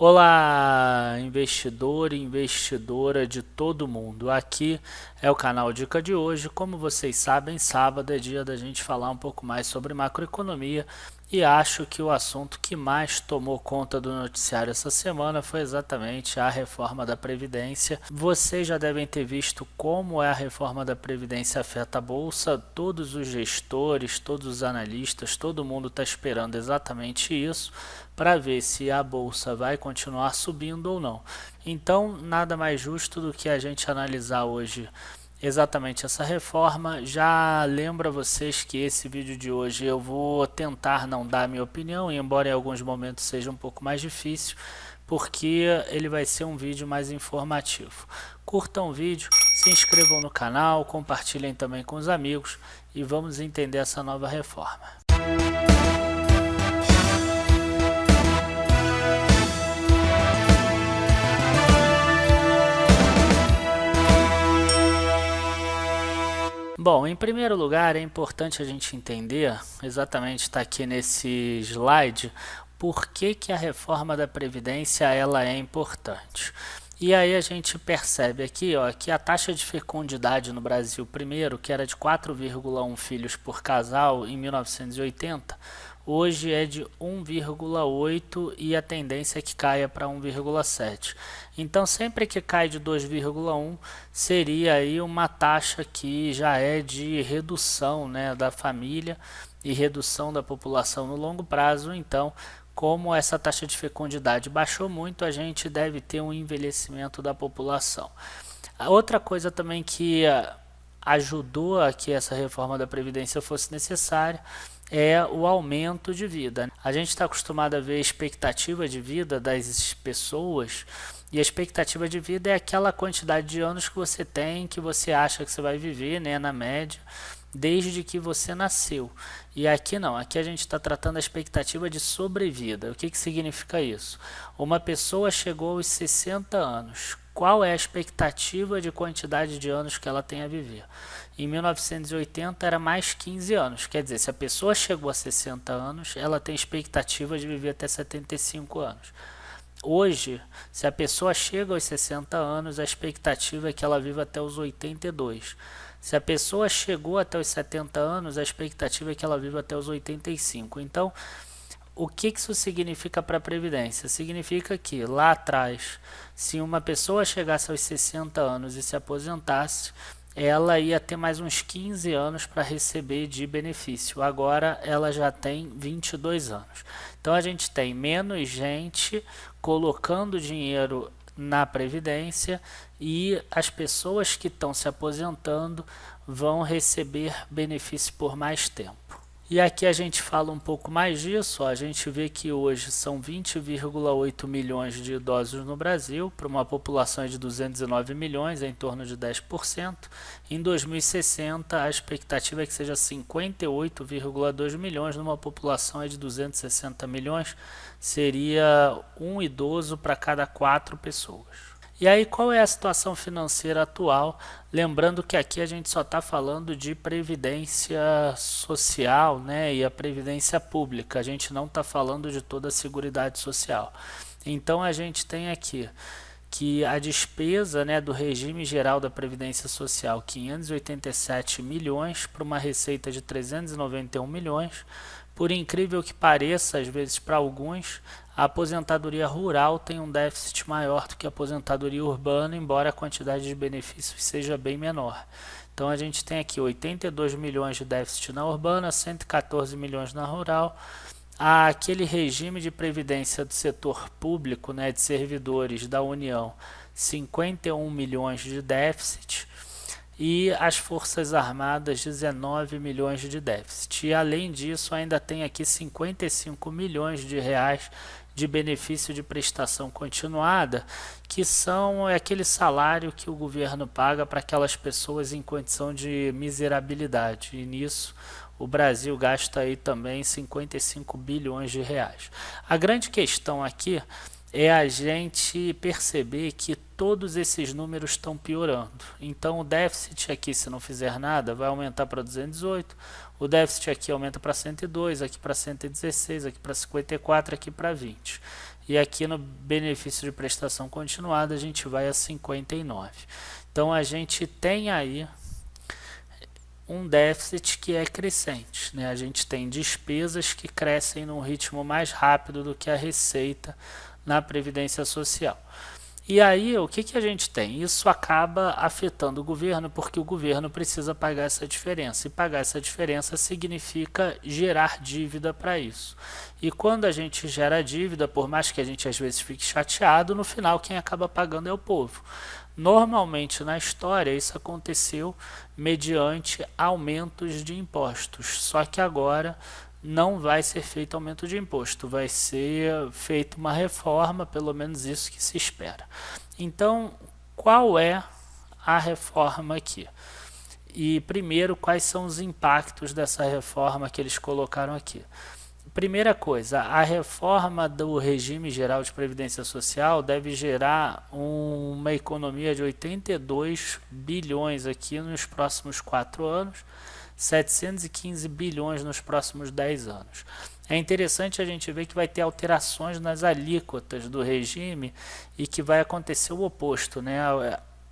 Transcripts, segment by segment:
Olá, investidor e investidora de todo mundo. Aqui é o canal Dica de hoje. Como vocês sabem, sábado é dia da gente falar um pouco mais sobre macroeconomia e acho que o assunto que mais tomou conta do noticiário essa semana foi exatamente a reforma da Previdência. Vocês já devem ter visto como a reforma da Previdência afeta a Bolsa. Todos os gestores, todos os analistas, todo mundo está esperando exatamente isso para ver se a Bolsa vai continuar subindo ou não. Então, nada mais justo do que a gente analisar hoje exatamente essa reforma. Já lembro a vocês que esse vídeo de hoje eu vou tentar não dar minha opinião, embora em alguns momentos seja um pouco mais difícil, porque ele vai ser um vídeo mais informativo. Curtam o vídeo, se inscrevam no canal, compartilhem também com os amigos e vamos entender essa nova reforma. Bom, em primeiro lugar é importante a gente entender, exatamente está aqui nesse slide, por que a reforma da Previdência ela é importante. E aí a gente percebe aqui que a taxa de fecundidade no Brasil, primeiro, que era de 4,1 filhos por casal em 1980, hoje é de 1,8 e a tendência é que caia para 1,7. Então, sempre que cai de 2,1, seria aí uma taxa que já é de redução, né, da família e redução da população no longo prazo. Então, como essa taxa de fecundidade baixou muito, a gente deve ter um envelhecimento da população. A outra coisa também que ajudou a que essa reforma da Previdência fosse necessária é o aumento de vida. A gente está acostumado a ver a expectativa de vida das pessoas, e a expectativa de vida é aquela quantidade de anos que você tem, que você acha que você vai viver, né, na média, desde que você nasceu. E aqui não, aqui a gente está tratando a expectativa de sobrevida. O que significa isso? Uma pessoa chegou aos 60 anos. Qual é a expectativa de quantidade de anos que ela tem a viver? Em 1980 era mais 15 anos, quer dizer, se a pessoa chegou a 60 anos, ela tem expectativa de viver até 75 anos. Hoje, se a pessoa chega aos 60 anos, a expectativa é que ela viva até os 82. Se a pessoa chegou até os 70 anos, a expectativa é que ela viva até os 85. Então, o que isso significa para a Previdência? Significa que lá atrás, se uma pessoa chegasse aos 60 anos e se aposentasse, ela ia ter mais uns 15 anos para receber de benefício. Agora ela já tem 22 anos. Então a gente tem menos gente colocando dinheiro na Previdência e as pessoas que estão se aposentando vão receber benefício por mais tempo. E aqui a gente fala um pouco mais disso, a gente vê que hoje são 20,8 milhões de idosos no Brasil, para uma população de 209 milhões, em torno de 10%. Em 2060, a expectativa é que seja 58,2 milhões, numa população de 260 milhões, seria um idoso para cada 4 pessoas. E aí, qual é a situação financeira atual? Lembrando que aqui a gente só está falando de previdência social, né, e a previdência pública. A gente não está falando de toda a Seguridade Social. Então, a gente tem aqui que a despesa, né, do regime geral da Previdência Social, 587 milhões para uma receita de 391 milhões. Por incrível que pareça, às vezes para alguns, a aposentadoria rural tem um déficit maior do que a aposentadoria urbana, embora a quantidade de benefícios seja bem menor. Então a gente tem aqui 82 milhões de déficit na urbana, 114 milhões na rural. Aquele regime de previdência do setor público, né, de servidores da União, 51 milhões de déficit. E as Forças Armadas, 19 milhões de déficit. E além disso, ainda tem aqui 55 milhões de reais de benefício de prestação continuada, que são aquele salário que o governo paga para aquelas pessoas em condição de miserabilidade. E nisso o Brasil gasta aí também 55 bilhões de reais. A grande questão aqui é a gente perceber que todos esses números estão piorando. Então o déficit aqui, se não fizer nada, vai aumentar para 218, o déficit aqui aumenta para 102, aqui para 116, aqui para 54, aqui para 20. e aqui no benefício de prestação continuada a gente vai a 59. Então a gente tem aí um déficit que é crescente, né? A gente tem despesas que crescem num ritmo mais rápido do que a receita na Previdência Social. E aí, o que a gente tem? Isso acaba afetando o governo, porque o governo precisa pagar essa diferença. E pagar essa diferença significa gerar dívida para isso. E quando a gente gera dívida, por mais que a gente às vezes fique chateado, no final quem acaba pagando é o povo. Normalmente na história isso aconteceu mediante aumentos de impostos, só que agora não vai ser feito aumento de imposto, vai ser feita uma reforma, pelo menos isso que se espera. Então, qual é a reforma aqui? E primeiro, quais são os impactos dessa reforma que eles colocaram aqui? Primeira coisa, a reforma do regime geral de previdência social deve gerar uma economia de 82 bilhões aqui nos próximos 4 anos, 715 bilhões nos próximos 10 anos. É interessante a gente ver que vai ter alterações nas alíquotas do regime e que vai acontecer o oposto, né?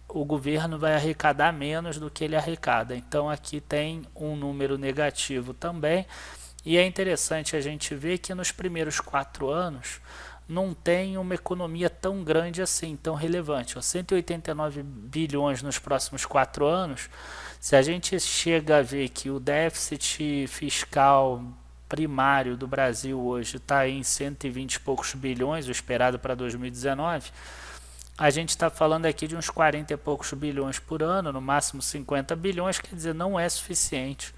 O governo vai arrecadar menos do que ele arrecada. Então aqui tem um número negativo também. E é interessante a gente ver que nos primeiros 4 anos não tem uma economia tão grande assim, tão relevante. 189 bilhões nos próximos 4 anos. Se a gente chega a ver que o déficit fiscal primário do Brasil hoje está em 120 e poucos bilhões, o esperado para 2019, a gente está falando aqui de uns 40 e poucos bilhões por ano, no máximo 50 bilhões, quer dizer, não é suficiente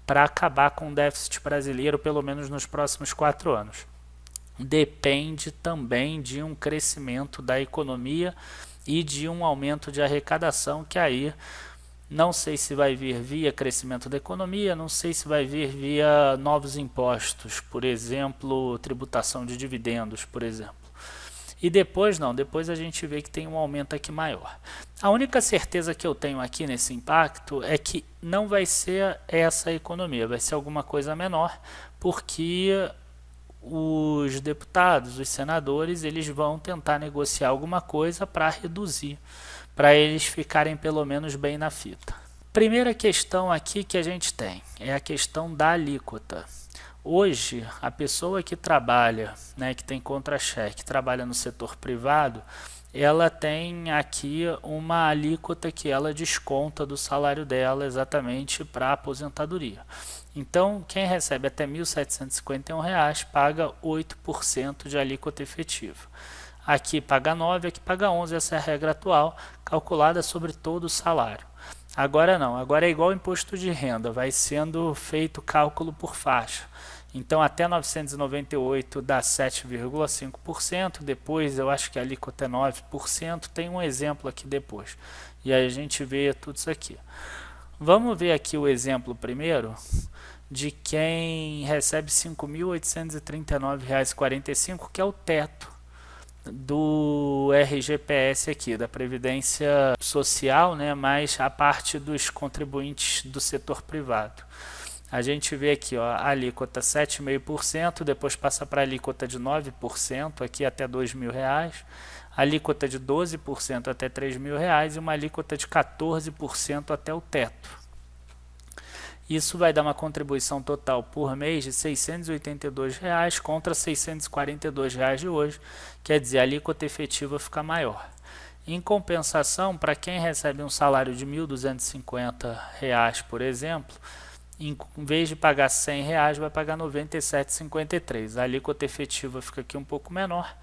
para acabar com o déficit brasileiro, pelo menos nos próximos 4 anos. Depende também de um crescimento da economia e de um aumento de arrecadação, que aí não sei se vai vir via crescimento da economia, não sei se vai vir via novos impostos, por exemplo, tributação de dividendos, por exemplo. E depois não, depois a gente vê que tem um aumento aqui maior. A única certeza que eu tenho aqui nesse impacto é que não vai ser essa economia, vai ser alguma coisa menor, porque os deputados, os senadores, eles vão tentar negociar alguma coisa para reduzir, para eles ficarem pelo menos bem na fita. Primeira questão aqui que a gente tem é a questão da alíquota. Hoje, a pessoa que trabalha, né, que tem contra-cheque, trabalha no setor privado, ela tem aqui uma alíquota que ela desconta do salário dela exatamente para a aposentadoria. Então, quem recebe até R$ 1.751 paga 8% de alíquota efetiva. Aqui paga 9%, aqui paga 11%, essa é a regra atual, calculada sobre todo o salário. Agora não, agora é igual ao imposto de renda, vai sendo feito cálculo por faixa. Então até 998 dá 7,5%, depois eu acho que a alíquota é 9%, tem um exemplo aqui depois. E aí a gente vê tudo isso aqui. Vamos ver aqui o exemplo primeiro de quem recebe R$ 5.839,45, que é o teto do RGPS aqui, da Previdência Social, né, mais a parte dos contribuintes do setor privado. A gente vê aqui, ó, a alíquota 7,5%, depois passa para a alíquota de 9%, aqui até R$ 2.000, alíquota de 12% até R$ 3.000 e uma alíquota de 14% até o teto. Isso vai dar uma contribuição total por mês de R$ 682 contra R$ 642 de hoje, quer dizer, a alíquota efetiva fica maior. Em compensação, para quem recebe um salário de R$ 1.250, por exemplo, em vez de pagar R$ 100, vai pagar R$ 97,53. A alíquota efetiva fica aqui um pouco menor.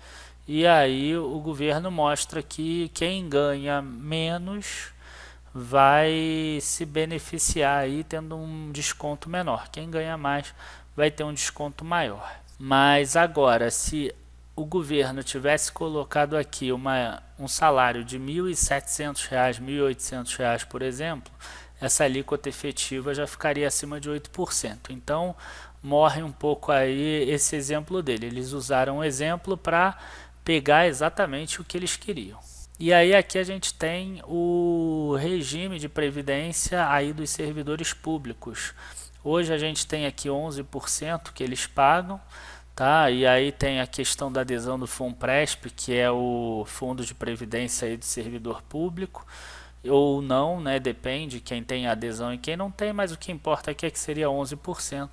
E aí o governo mostra que quem ganha menos vai se beneficiar aí tendo um desconto menor. Quem ganha mais vai ter um desconto maior. Mas agora, se o governo tivesse colocado aqui um salário de R$ 1.700, R$ 1.800, por exemplo, essa alíquota efetiva já ficaria acima de 8%. Então, morre um pouco aí esse exemplo dele. Eles usaram um exemplo para pegar exatamente o que eles queriam. E aí aqui a gente tem o regime de previdência aí dos servidores públicos. Hoje a gente tem aqui 11% que eles pagam, tá? E aí tem a questão da adesão do FUNPRESP, que é o Fundo de Previdência aí do Servidor Público, ou não, né? Depende quem tem adesão e quem não tem, mas o que importa aqui é que seria 11%.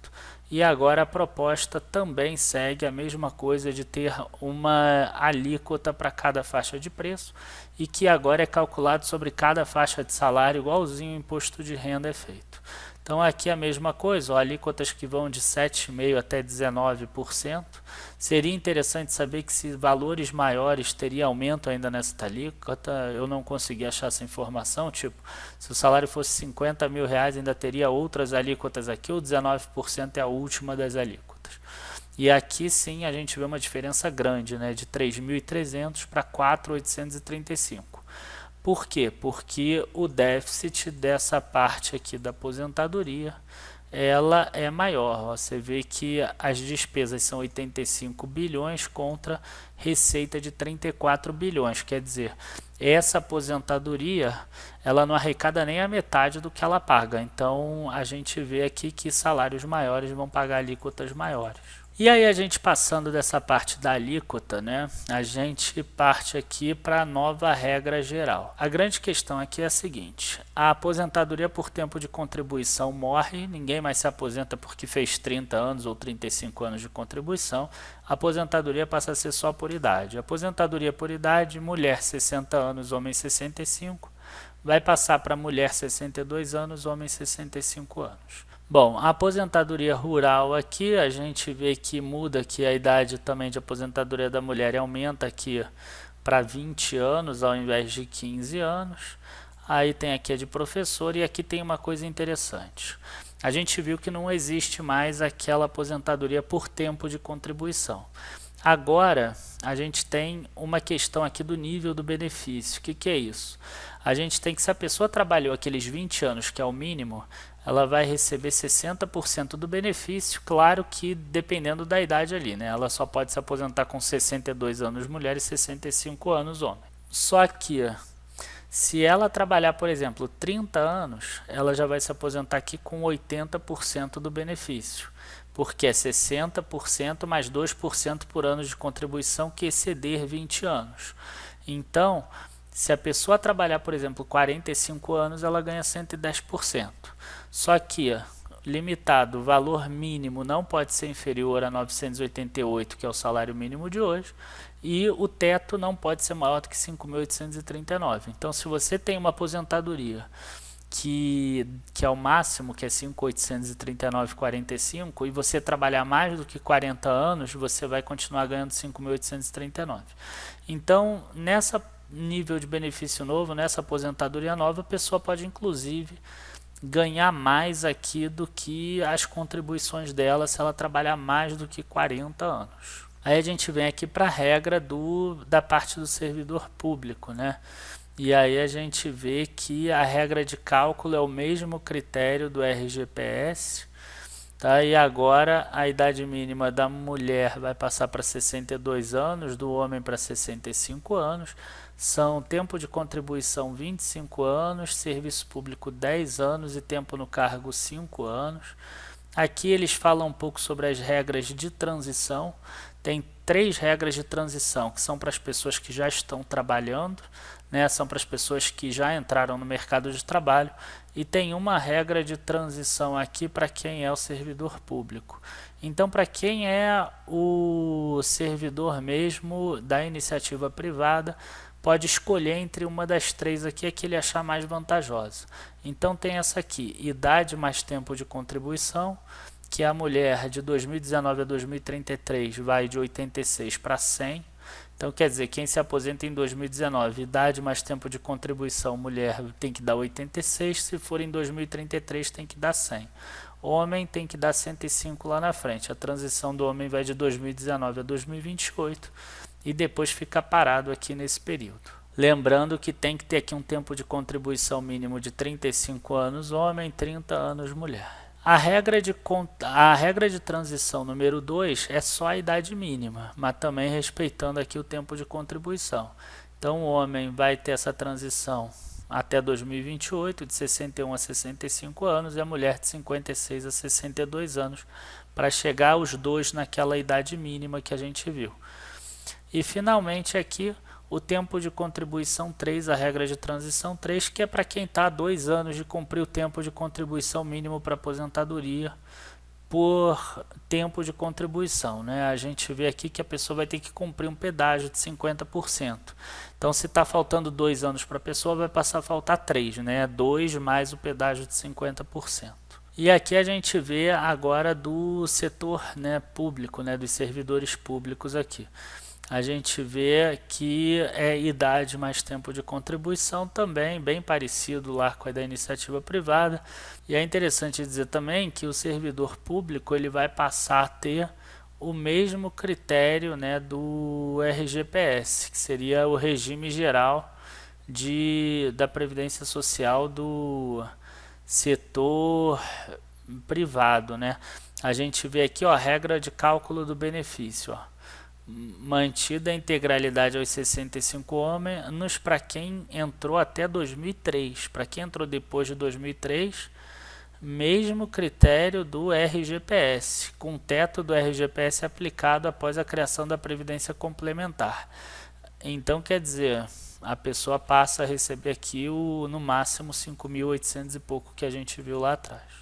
E agora a proposta também segue a mesma coisa de ter uma alíquota para cada faixa de preço e que agora é calculado sobre cada faixa de salário, igualzinho o imposto de renda é feito. Então aqui a mesma coisa, ó, alíquotas que vão de 7,5% até 19%. Seria interessante saber que se valores maiores teria aumento ainda nessa alíquota. Eu não consegui achar essa informação, tipo, se o salário fosse 50 mil reais ainda teria outras alíquotas aqui, ou 19% é a última das alíquotas. E aqui sim a gente vê uma diferença grande, né, de 3.300 para 4.835. Por quê? Porque o déficit dessa parte aqui da aposentadoria, ela é maior. Você vê que as despesas são 85 bilhões contra receita de 34 bilhões. Quer dizer, essa aposentadoria, ela não arrecada nem a metade do que ela paga. Então, a gente vê aqui que salários maiores vão pagar alíquotas maiores. E aí a gente passando dessa parte da alíquota, né, a gente parte aqui para a nova regra geral. A grande questão aqui é a seguinte: a aposentadoria por tempo de contribuição morre, ninguém mais se aposenta porque fez 30 anos ou 35 anos de contribuição, a aposentadoria passa a ser só por idade. Aposentadoria por idade, mulher 60 anos, homem 65, vai passar para mulher 62 anos, homem 65 anos. Bom, a aposentadoria rural aqui, a gente vê que muda que a idade também de aposentadoria da mulher aumenta aqui para 20 anos ao invés de 15 anos. Aí tem aqui a de professor e aqui tem uma coisa interessante. A gente viu que não existe mais aquela aposentadoria por tempo de contribuição. Agora, a gente tem uma questão aqui do nível do benefício. O que é isso? A gente tem que, se a pessoa trabalhou aqueles 20 anos, que é o mínimo, ela vai receber 60% do benefício, claro que dependendo da idade ali, né? Ela só pode se aposentar com 62 anos mulher e 65 anos homem. Só que, se ela trabalhar, por exemplo, 30 anos, ela já vai se aposentar aqui com 80% do benefício, porque é 60% mais 2% por ano de contribuição que exceder 20 anos. Então, se a pessoa trabalhar, por exemplo, 45 anos, ela ganha 110%. Só que, limitado, o valor mínimo não pode ser inferior a 988, que é o salário mínimo de hoje, e o teto não pode ser maior do que 5.839. Então, se você tem uma aposentadoria que é o máximo, que é 5.839,45, e você trabalhar mais do que 40 anos, você vai continuar ganhando 5.839. Então, nessa nível de benefício novo, nessa aposentadoria nova, a pessoa pode inclusive ganhar mais aqui do que as contribuições dela se ela trabalhar mais do que 40 anos. Aí a gente vem aqui para a regra da parte do servidor público, né? E aí a gente vê que a regra de cálculo é o mesmo critério do RGPS, tá? E agora a idade mínima da mulher vai passar para 62 anos, do homem para 65 anos, são tempo de contribuição 25 anos, serviço público 10 anos e tempo no cargo 5 anos. Aqui eles falam um pouco sobre as regras de transição. Tem 3 regras de transição, que são para as pessoas que já estão trabalhando, né? São para as pessoas que já entraram no mercado de trabalho, e tem uma regra de transição aqui para quem é o servidor público. Então, para quem é o servidor mesmo da iniciativa privada, pode escolher entre uma das 3 aqui, a que ele achar mais vantajosa. Então tem essa aqui, idade mais tempo de contribuição, que a mulher de 2019 a 2033 vai de 86 para 100. Então quer dizer, quem se aposenta em 2019, idade mais tempo de contribuição, mulher tem que dar 86, se for em 2033 tem que dar 100. Homem tem que dar 105 lá na frente. A transição do homem vai de 2019 a 2028 e depois fica parado aqui nesse período. Lembrando que tem que ter aqui um tempo de contribuição mínimo de 35 anos homem, 30 anos mulher. A regra de transição número 2 é só a idade mínima, mas também respeitando aqui o tempo de contribuição. Então o homem vai ter essa transição até 2028, de 61 a 65 anos, e a mulher de 56 a 62 anos, para chegar aos 2 naquela idade mínima que a gente viu. E finalmente aqui o tempo de contribuição 3, a regra de transição 3, que é para quem está há 2 anos de cumprir o tempo de contribuição mínimo para aposentadoria por tempo de contribuição, né? A gente vê aqui que a pessoa vai ter que cumprir um pedágio de 50%. Então, se está faltando 2 anos para a pessoa, vai passar a faltar 3, né? 2 mais o pedágio de 50%. E aqui a gente vê agora do setor, né, público, né, dos servidores públicos aqui. A gente vê que é idade mais tempo de contribuição também, bem parecido lá com a da iniciativa privada. E é interessante dizer também que o servidor público ele vai passar a ter o mesmo critério, né, do RGPS, que seria o regime geral da Previdência Social do setor privado, né? A gente vê aqui, ó, a regra de cálculo do benefício, ó. Mantida a integralidade aos 65 anos para quem entrou até 2003. Para quem entrou depois de 2003, mesmo critério do RGPS, com o teto do RGPS aplicado após a criação da Previdência Complementar. Então, quer dizer, a pessoa passa a receber aqui no máximo 5.800 e pouco que a gente viu lá atrás.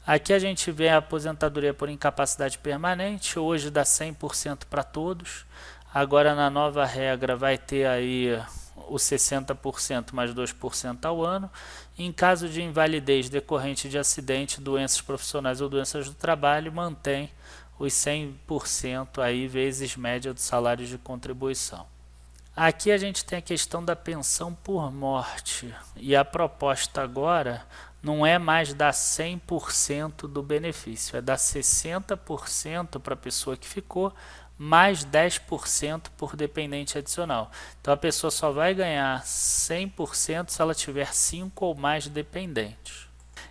Aqui a gente vê a aposentadoria por incapacidade permanente, hoje dá 100% para todos. Agora na nova regra vai ter aí o 60% mais 2% ao ano. Em caso de invalidez decorrente de acidente, doenças profissionais ou doenças do trabalho, mantém os 100% aí vezes média dos salários de contribuição. Aqui a gente tem a questão da pensão por morte, e a proposta agora não é mais dar 100% do benefício, é dar 60% para a pessoa que ficou, mais 10% por dependente adicional. Então a pessoa só vai ganhar 100% se ela tiver 5 ou mais dependentes.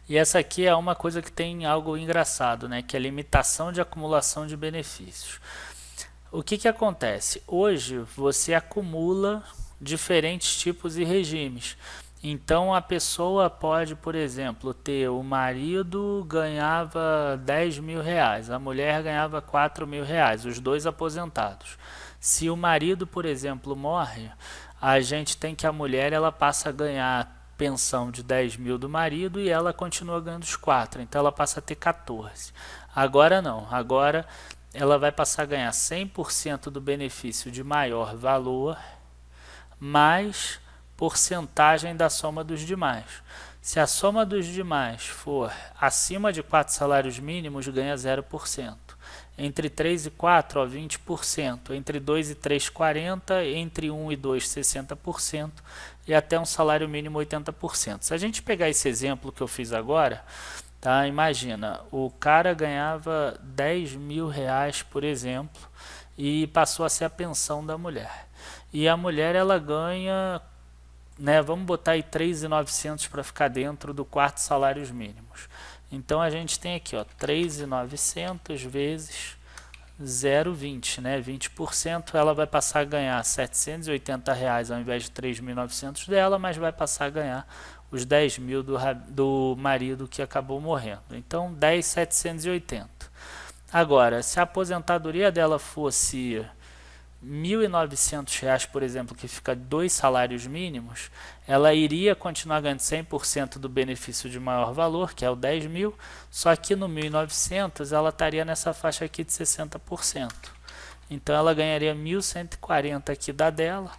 E essa aqui é uma coisa que tem algo engraçado, né? Que é a limitação de acumulação de benefícios. O que acontece? Hoje você acumula diferentes tipos e regimes. Então a pessoa pode, por exemplo, ter o marido ganhava 10 mil reais, a mulher ganhava 4 mil reais, os dois aposentados. Se o marido, por exemplo, morre, a gente tem que a mulher ela passa a ganhar pensão de 10 mil do marido e ela continua ganhando os 4, então ela passa a ter 14. Agora não, agora ela vai passar a ganhar 100% do benefício de maior valor, mais porcentagem da soma dos demais. Se a soma dos demais for acima de 4 salários mínimos, ganha 0%. Entre 3 e 4, 20%. Entre 2 e 3, 40%. Entre 1 e 2, 60%. E até um salário mínimo, 80%. Se a gente pegar esse exemplo que eu fiz agora, tá? Imagina, o cara ganhava 10 mil reais, por exemplo, e passou a ser a pensão da mulher. E a mulher ela ganha, né, vamos botar aí 3.900 para ficar dentro do quarto salários mínimos. Então a gente tem aqui, ó, 3.900 vezes 0,20, né, 20%, ela vai passar a ganhar R$ 780 reais ao invés de 3.900 dela, mas vai passar a ganhar os 10 mil do marido que acabou morrendo. Então 10.780. Agora, se a aposentadoria dela fosse R$ 1.900, por exemplo, que fica 2 salários mínimos, ela iria continuar ganhando 100% do benefício de maior valor, que é o 10 mil, só que no 1.900 ela estaria nessa faixa aqui de 60%. Então ela ganharia 1.140 aqui da dela,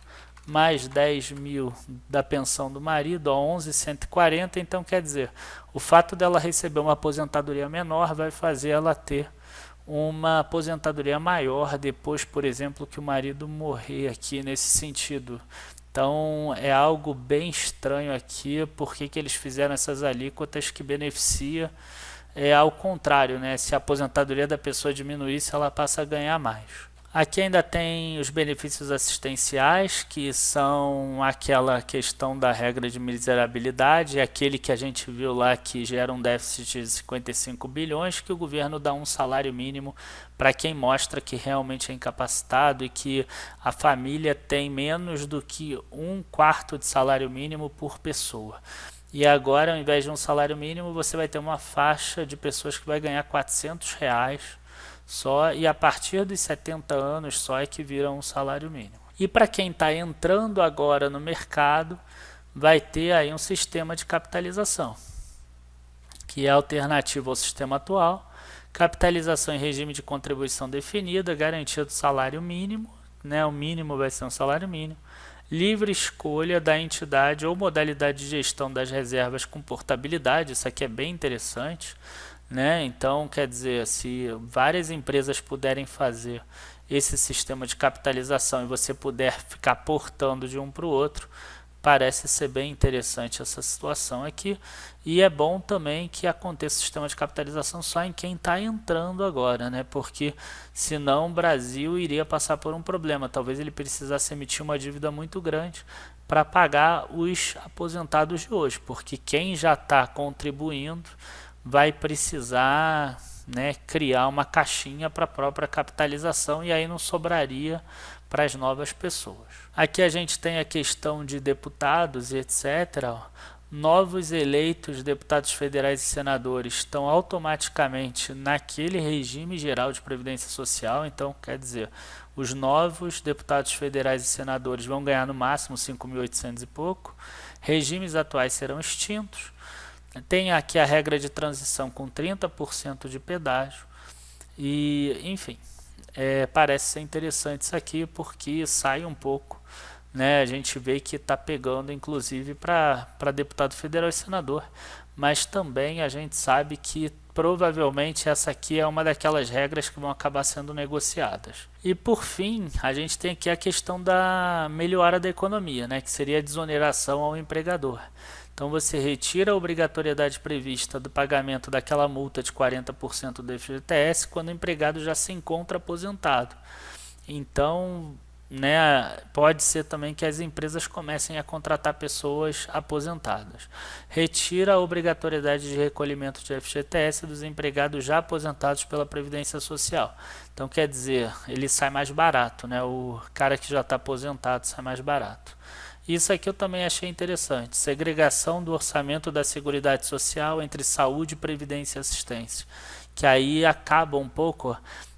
mais 10 mil da pensão do marido, ó, 11.140. Então quer dizer, o fato dela receber uma aposentadoria menor vai fazer ela ter uma aposentadoria maior depois, por exemplo, que o marido morrer aqui nesse sentido. Então é algo bem estranho aqui, porque que eles fizeram essas alíquotas que beneficia ao contrário, né? Se a aposentadoria da pessoa diminuísse, ela passa a ganhar mais. Aqui ainda tem os benefícios assistenciais, que são aquela questão da regra de miserabilidade, aquele que a gente viu lá que gera um déficit de 55 bilhões, que o governo dá um salário mínimo para quem mostra que realmente é incapacitado e que a família tem menos do que 1/4 de salário mínimo por pessoa. E agora, ao invés de um salário mínimo, você vai ter uma faixa de pessoas que vai ganhar R$ 400 só, e a partir dos 70 anos só é que vira um salário mínimo. E para quem está entrando agora no mercado, vai ter aí um sistema de capitalização, que é alternativo ao sistema atual, capitalização em regime de contribuição definida, garantia do salário mínimo, né, o mínimo vai ser um salário mínimo, livre escolha da entidade ou modalidade de gestão das reservas com portabilidade, isso aqui é bem interessante, né? Então, quer dizer, se várias empresas puderem fazer esse sistema de capitalização e você puder ficar portando de um para o outro, parece ser bem interessante essa situação aqui, e é bom também que aconteça o sistema de capitalização só em quem está entrando agora, né? Porque senão o Brasil iria passar por um problema, talvez ele precisasse emitir uma dívida muito grande para pagar os aposentados de hoje, porque quem já está contribuindo vai precisar, né, criar uma caixinha para a própria capitalização e aí não sobraria para as novas pessoas. Aqui a gente tem a questão de deputados e etc. Novos eleitos deputados federais e senadores estão automaticamente naquele regime geral de previdência social, então quer dizer, os novos deputados federais e senadores vão ganhar no máximo 5.800 e pouco, regimes atuais serão extintos, tem aqui a regra de transição com 30% de pedágio e, enfim, parece ser interessante isso aqui porque sai um pouco, né? A gente vê que está pegando inclusive para deputado federal e senador, mas também a gente sabe que provavelmente essa aqui é uma daquelas regras que vão acabar sendo negociadas. E por fim, a gente tem aqui a questão da melhora da economia, né? Que seria a desoneração ao empregador. Então você retira a obrigatoriedade prevista do pagamento daquela multa de 40% do FGTS quando o empregado já se encontra aposentado. Então, né, pode ser também que as empresas comecem a contratar pessoas aposentadas. Retira a obrigatoriedade de recolhimento de FGTS dos empregados já aposentados pela Previdência Social. Então quer dizer, ele sai mais barato, né? O cara que já está aposentado sai mais barato. Isso aqui eu também achei interessante, segregação do orçamento da Seguridade Social entre saúde, previdência e assistência, que aí acaba um pouco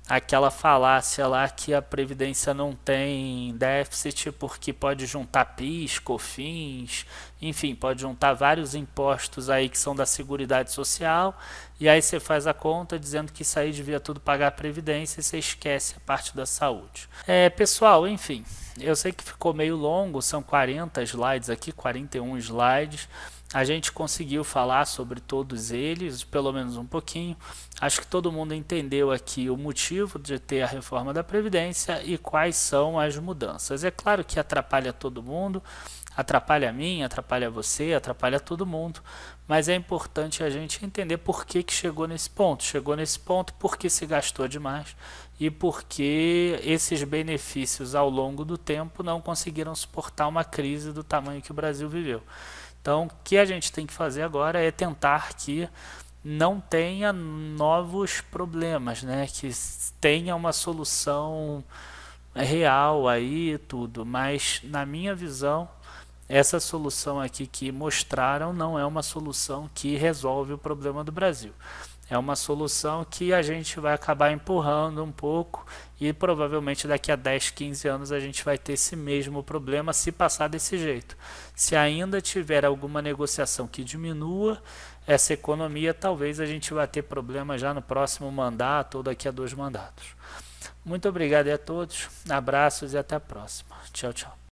aquela falácia lá que a Previdência não tem déficit porque pode juntar PIS, COFINS, enfim, pode juntar vários impostos aí que são da Seguridade Social e aí você faz a conta dizendo que isso aí devia tudo pagar a Previdência e você esquece a parte da saúde. Pessoal, enfim, eu sei que ficou meio longo, são 40 slides aqui, 41 slides. A gente conseguiu falar sobre todos eles, pelo menos um pouquinho. Acho que todo mundo entendeu aqui o motivo de ter a reforma da Previdência e quais são as mudanças. É claro que atrapalha todo mundo, atrapalha a mim, atrapalha você, atrapalha todo mundo, mas é importante a gente entender por que chegou nesse ponto. Chegou nesse ponto porque se gastou demais e porque esses benefícios ao longo do tempo não conseguiram suportar uma crise do tamanho que o Brasil viveu. Então, o que a gente tem que fazer agora é tentar que não tenha novos problemas, né? Que tenha uma solução real aí tudo, mas na minha visão, essa solução aqui que mostraram não é uma solução que resolve o problema do Brasil. É uma solução que a gente vai acabar empurrando um pouco e provavelmente daqui a 10, 15 anos a gente vai ter esse mesmo problema se passar desse jeito. Se ainda tiver alguma negociação que diminua essa economia, talvez a gente vai ter problema já no próximo mandato ou daqui a 2 mandatos. Muito obrigado a todos, abraços e até a próxima. Tchau, tchau.